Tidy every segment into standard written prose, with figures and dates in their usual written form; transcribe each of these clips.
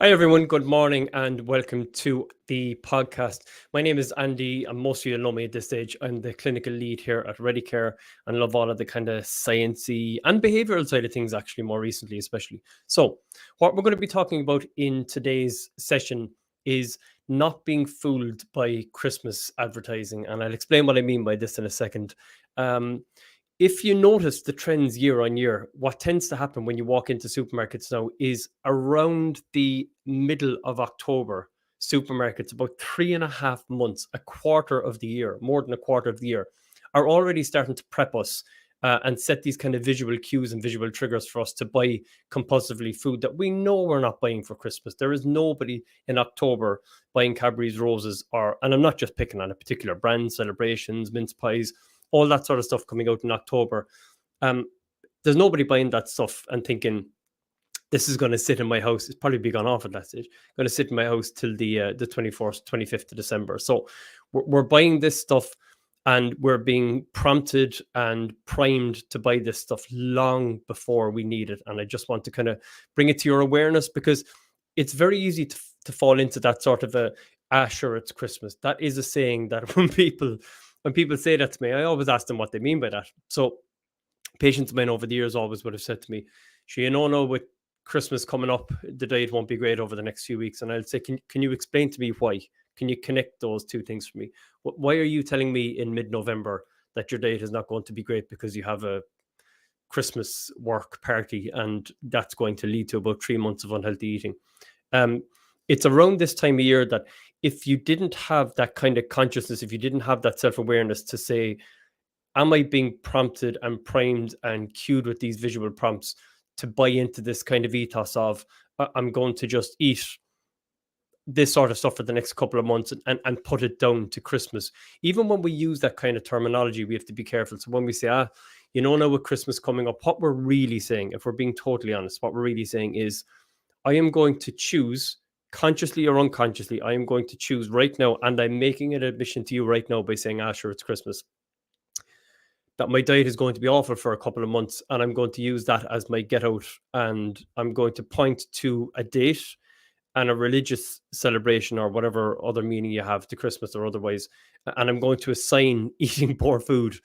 Hi, everyone. Good morning and welcome to the podcast. My name is Andy, and most of you know me at this stage. I'm the clinical lead here at ReadyCare and love all of the kind of sciencey and behavioral side of things, actually, more recently, especially. So, what we're going to be talking about in today's session is not being fooled by Christmas advertising. And I'll explain what I mean by this in a second. If you notice the trends year on year, what tends to happen when you walk into supermarkets now is around the middle of October, supermarkets, about 3.5 months, a quarter of the year, more than a quarter of the year, are already starting to prep us and set these kind of visual cues and visual triggers for us to buy compulsively food that we know we're not buying for Christmas. There is nobody in October buying Cadbury's roses, and I'm not just picking on a particular brand, celebrations, mince pies, all that sort of stuff coming out in October. There's nobody buying that stuff and thinking this is going to sit in my house. It's probably be gone off at that stage. Going to sit in my house till the 24th, 25th of December. So we're buying this stuff and we're being prompted and primed to buy this stuff long before we need it. And I just want to kind of bring it to your awareness because it's very easy to fall into that sort of sure, it's Christmas. That is a saying that when people say that to me, I always ask them what they mean by that. So patients of mine over the years always would have said to me, "She, no, with Christmas coming up, the diet won't be great over the next few weeks." And I'll say, can you explain to me why? Can you connect those two things for me? Why are you telling me in mid-November that your diet is not going to be great because you have a Christmas work party and that's going to lead to about 3 months of unhealthy eating? It's around this time of year that if you didn't have that kind of consciousness, if you didn't have that self-awareness to say, am I being prompted and primed and cued with these visual prompts to buy into this kind of ethos of I'm going to just eat this sort of stuff for the next couple of months and put it down to Christmas? Even when we use that kind of terminology, we have to be careful. So when we say, now with Christmas coming up, what we're really saying, if we're being totally honest, what we're really saying is, I am going to choose, consciously or unconsciously, I am going to choose right now, and I'm making an admission to you right now by saying, sure, it's Christmas, that my diet is going to be awful for a couple of months, and I'm going to use that as my get out, and I'm going to point to a date and a religious celebration or whatever other meaning you have to Christmas or otherwise, and I'm going to assign eating poor food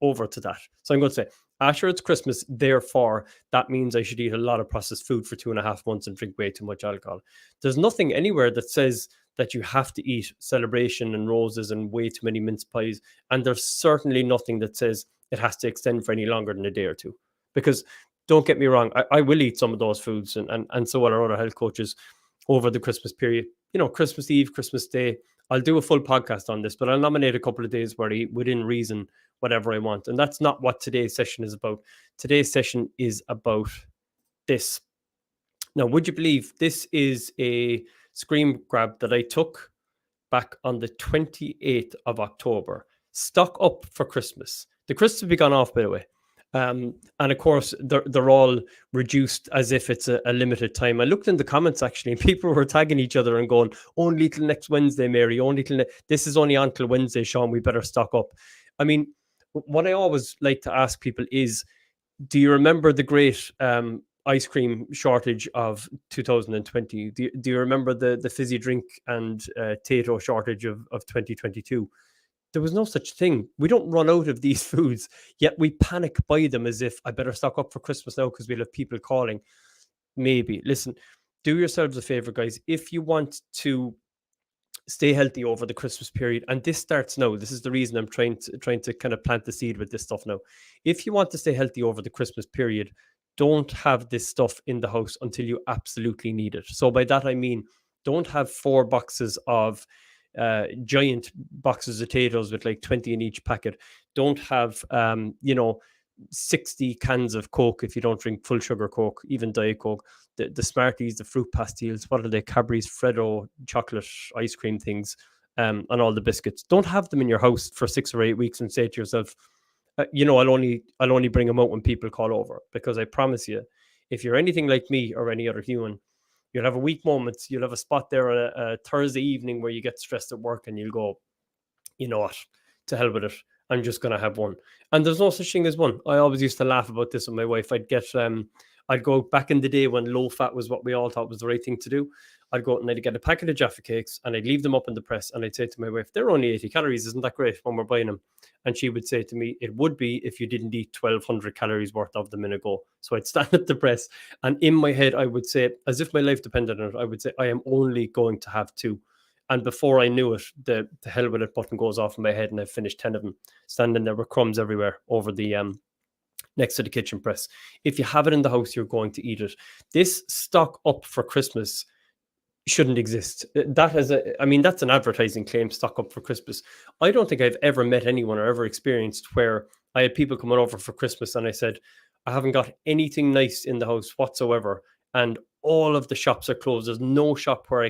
over to that. So I'm going to say, sure, it's Christmas, therefore that means I should eat a lot of processed food for 2.5 months and drink way too much alcohol. There's nothing anywhere that says that you have to eat celebration and roses and way too many mince pies. And there's certainly nothing that says it has to extend for any longer than a day or two. Because don't get me wrong, I will eat some of those foods and so will our other health coaches over the Christmas period. Christmas Eve, Christmas Day, I'll do a full podcast on this, but I'll nominate a couple of days where I eat within reason whatever I want. And that's not what today's session is about. Today's session is about this. Now, would you believe this is a screen grab that I took back on the 28th of October? Stock up for Christmas. The crisps have gone off, by the way. And of course, they're all reduced as if it's a limited time. I looked in the comments actually, and people were tagging each other and going, "Only till next Wednesday, Mary. Only till this is only on till Wednesday, Sean. We better stock up." I mean, what I always like to ask people is, do you remember the great ice cream shortage of 2020? Do you remember the fizzy drink and Tato shortage of 2022? There was no such thing. We don't run out of these foods, yet we panic buy them as if I better stock up for Christmas now because we'll have people calling. Maybe. Listen, do yourselves a favor, guys. If you want to stay healthy over the Christmas period, and this starts now, this is the reason I'm trying to kind of plant the seed with this stuff now. If you want to stay healthy over the Christmas period, don't have this stuff in the house until you absolutely need it. So by that I mean, don't have 4 boxes of giant boxes of potatoes with like 20 in each packet. Don't have 60 cans of Coke if you don't drink full sugar Coke, even Diet Coke. The Smarties, the fruit pastilles, what are they? Cadbury's Freddo chocolate ice cream things, and all the biscuits. Don't have them in your house for 6 or 8 weeks and say to yourself, I'll only bring them out when people call over. Because I promise you, if you're anything like me or any other human, you'll have a weak moment. You'll have a spot there on a Thursday evening where you get stressed at work and you'll go, you know what, to hell with it. I'm just going to have one. And there's no such thing as one. I always used to laugh about this with my wife. I'd get I'd go out back in the day when low fat was what we all thought was the right thing to do. I'd go out and I'd get a packet of Jaffa cakes and I'd leave them up in the press and I'd say to my wife, they're only 80 calories. Isn't that great when we're buying them? And she would say to me, it would be if you didn't eat 1,200 calories worth of them in a go. So I'd stand at the press and in my head, I would say, as if my life depended on it, I would say, I am only going to have 2. And before I knew it, the hell with it button goes off in my head and I've finished 10 of them, standing there with crumbs everywhere over the next to the kitchen press. If you have it in the house, you're going to eat it. This stock up for Christmas shouldn't exist. That's an advertising claim, stock up for Christmas. I don't think I've ever met anyone or ever experienced where I had people coming over for Christmas and I said, I haven't got anything nice in the house whatsoever. And all of the shops are closed. There's no shop where I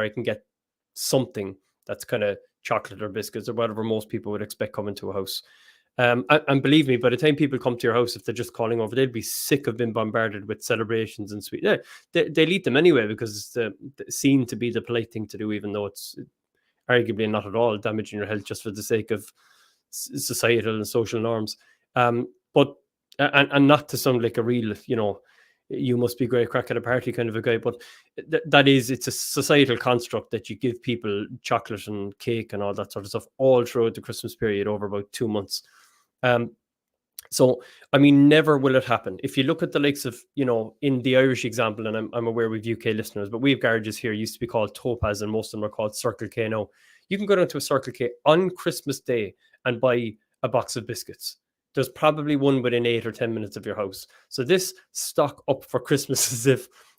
can get something that's kind of chocolate or biscuits or whatever most people would expect coming to a house. And believe me, by the time people come to your house, if they're just calling over, they'll be sick of being bombarded with celebrations and sweet. Yeah, they'll eat them anyway because it's seen to be the polite thing to do, even though it's arguably not at all damaging your health just for the sake of societal and social norms. But not to sound like a real, you must be great crack at a party kind of a guy, but it's a societal construct that you give people chocolate and cake and all that sort of stuff all throughout the Christmas period over about 2 months. So, never will it happen. If you look at the likes of, in the Irish example, and I'm aware we've UK listeners, but we have garages here, used to be called Topaz, and most of them are called Circle K now. You can go down to a Circle K on Christmas Day and buy a box of biscuits. There's probably one within 8 or 10 minutes of your house. So this stock up for Christmas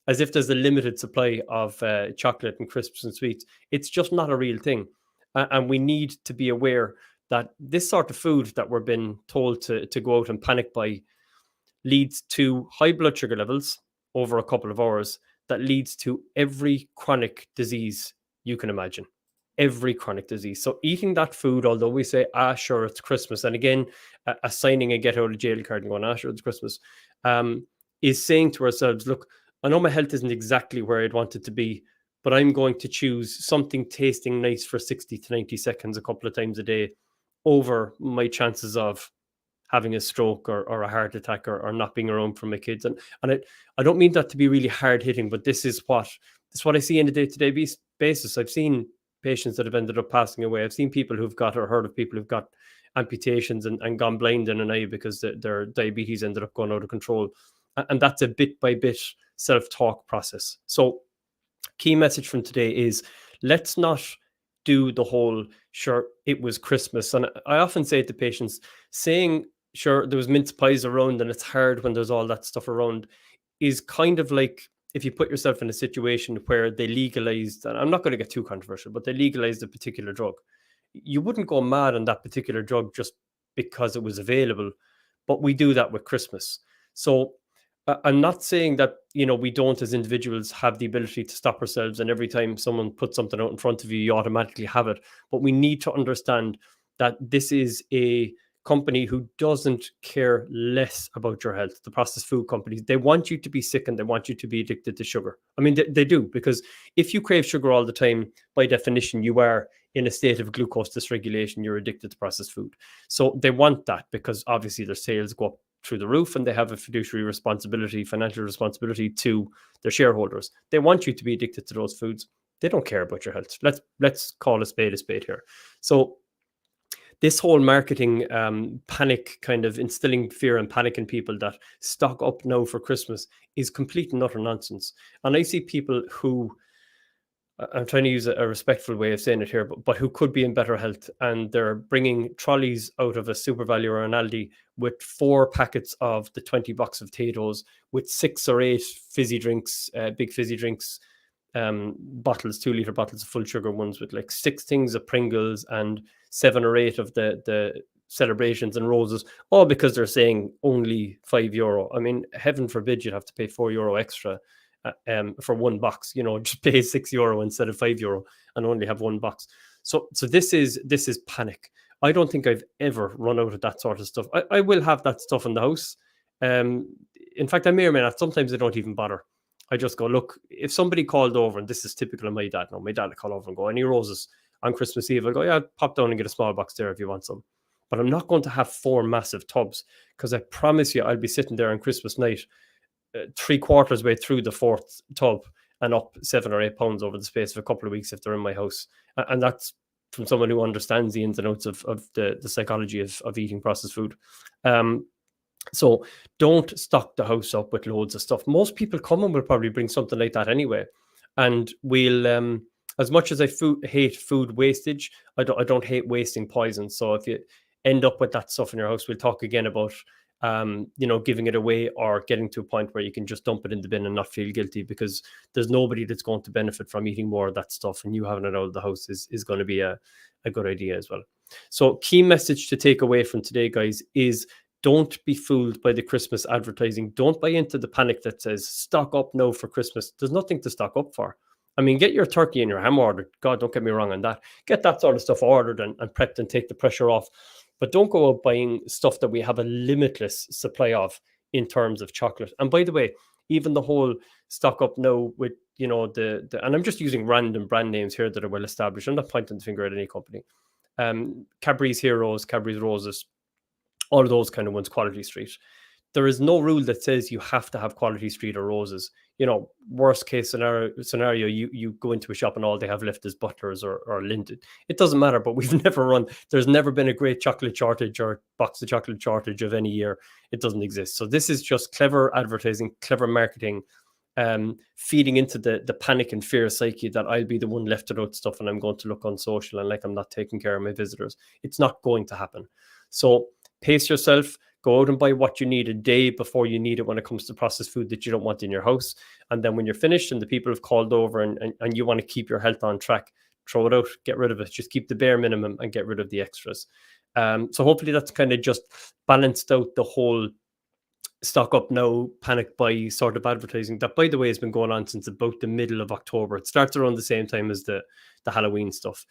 as if there's a limited supply of chocolate and crisps and sweets. It's just not a real thing. And we need to be aware that this sort of food that we're being told to go out and panic buy leads to high blood sugar levels over a couple of hours. That leads to every chronic disease you can imagine. Every chronic disease. So eating that food, although we say, sure, it's Christmas, and again, assigning a get out of jail card and going, sure, it's Christmas, is saying to ourselves, look, I know my health isn't exactly where I'd want it to be, but I'm going to choose something tasting nice for 60 to 90 seconds a couple of times a day over my chances of having a stroke or a heart attack or not being around for my kids. And I don't mean that to be really hard hitting, but this is what I see on a day-to-day basis. I've seen patients that have ended up passing away. I've seen people who've got, or heard of people who've got amputations and gone blind in an eye because their diabetes ended up going out of control. And that's a bit by bit self-talk process. So key message from today is, let's not do the whole, sure, it was Christmas. And I often say to patients, saying, sure, there was mince pies around and it's hard when there's all that stuff around, is kind of like if you put yourself in a situation where they legalized, and I'm not going to get too controversial, but they legalized a particular drug. You wouldn't go mad on that particular drug just because it was available, but we do that with Christmas. So I'm not saying that, we don't as individuals have the ability to stop ourselves and every time someone puts something out in front of you, you automatically have it. But we need to understand that this is a company who doesn't care less about your health. The processed food companies, they want you to be sick and they want you to be addicted to sugar. They do, because if you crave sugar all the time, by definition, you are in a state of glucose dysregulation. You're addicted to processed food. So they want that because obviously their sales go up through the roof and they have a fiduciary responsibility, financial responsibility to their shareholders. They want you to be addicted to those foods. They don't care about your health. Let's call a spade here. So this whole marketing panic, kind of instilling fear and panic in people that stock up now for Christmas, is complete and utter nonsense. And I see people who, I'm trying to use a respectful way of saying it here, but who could be in better health, and they're bringing trolleys out of a SuperValu or an Aldi with 4 packets of the 20 box of Taytos, with 6 or 8 fizzy drinks, big fizzy drinks, bottles, 2-litre bottles of full sugar ones, with like 6 things of Pringles and 7 or 8 of the celebrations and roses, all because they're saying only €5. Heaven forbid you'd have to pay €4 extra for one box. Just pay €6 instead of €5 and only have one box. So this is panic. I don't think I've ever run out of that sort of stuff. I will have that stuff in the house. In fact, I may or may not. Sometimes I don't even bother. I just go, look, if somebody called over, and this is typical of my dad. No, my dad would call over and go, any roses on Christmas Eve? I'll go, yeah, pop down and get a small box there if you want some. But I'm not going to have 4 massive tubs, because I promise you I'll be sitting there on Christmas night 3/4 way through the fourth tub and up 7 or 8 pounds over the space of a couple of weeks if they're in my house. And that's from someone who understands the ins and outs of the psychology of eating processed food. So don't stock the house up with loads of stuff. Most people come and will probably bring something like that anyway. And we'll, as much as I hate food wastage, I don't hate wasting poison. So if you end up with that stuff in your house, we'll talk again about giving it away or getting to a point where you can just dump it in the bin and not feel guilty, because there's nobody that's going to benefit from eating more of that stuff, and you having it out of the house is going to be a good idea as well. So key message to take away from today, guys, is don't be fooled by the Christmas advertising. Don't buy into the panic that says stock up now for Christmas. There's nothing to stock up for. I mean, get your turkey and your ham ordered. God, don't get me wrong on that. Get that sort of stuff ordered and prepped and take the pressure off. But don't go out buying stuff that we have a limitless supply of in terms of chocolate. And by the way, even the whole stock up now with, and I'm just using random brand names here that are well established. I'm not pointing the finger at any company. Cadbury's Heroes, Cadbury's Roses, all of those kind of ones, Quality Street. There is no rule that says you have to have Quality Street or Roses. Worst case scenario, you go into a shop and all they have left is Butlers or Linden. It doesn't matter, but there's never been a great chocolate shortage or box of chocolate shortage of any year. It doesn't exist. So this is just clever advertising, clever marketing, feeding into the panic and fear psyche that I'll be the one left without stuff and I'm going to look on social and like I'm not taking care of my visitors. It's not going to happen. So pace yourself. Go out and buy what you need a day before you need it when it comes to processed food that you don't want in your house. And then when you're finished and the people have called over and you want to keep your health on track, throw it out, get rid of it. Just keep the bare minimum and get rid of the extras. So hopefully that's kind of just balanced out the whole stock up now, panic buy sort of advertising that, by the way, has been going on since about the middle of October. It starts around the same time as the Halloween stuff.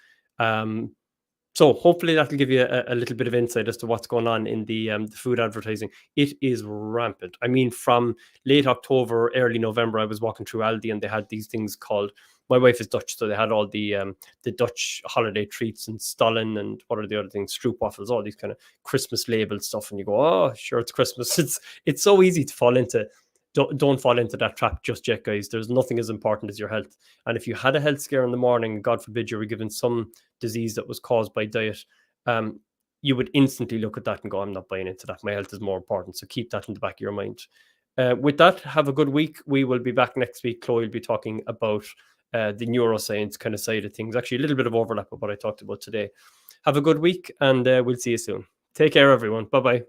So hopefully that'll give you a little bit of insight as to what's going on in the food advertising. It is rampant. I mean, from late October, early November, I was walking through Aldi and they had these things called, my wife is Dutch, so they had all the Dutch holiday treats and Stollen and what are the other things, stroopwafels, all these kind of Christmas labeled stuff. And you go, oh, sure, it's Christmas. It's so easy to fall into. Don't fall into that trap just yet, guys. There's nothing as important as your health. And if you had a health scare in the morning, God forbid you were given some disease that was caused by diet, you would instantly look at that and go, I'm not buying into that. My health is more important. So keep that in the back of your mind. With that, have a good week. We will be back next week. Chloe will be talking about the neuroscience kind of side of things. Actually, a little bit of overlap with what I talked about today. Have a good week and we'll see you soon. Take care, everyone. Bye-bye.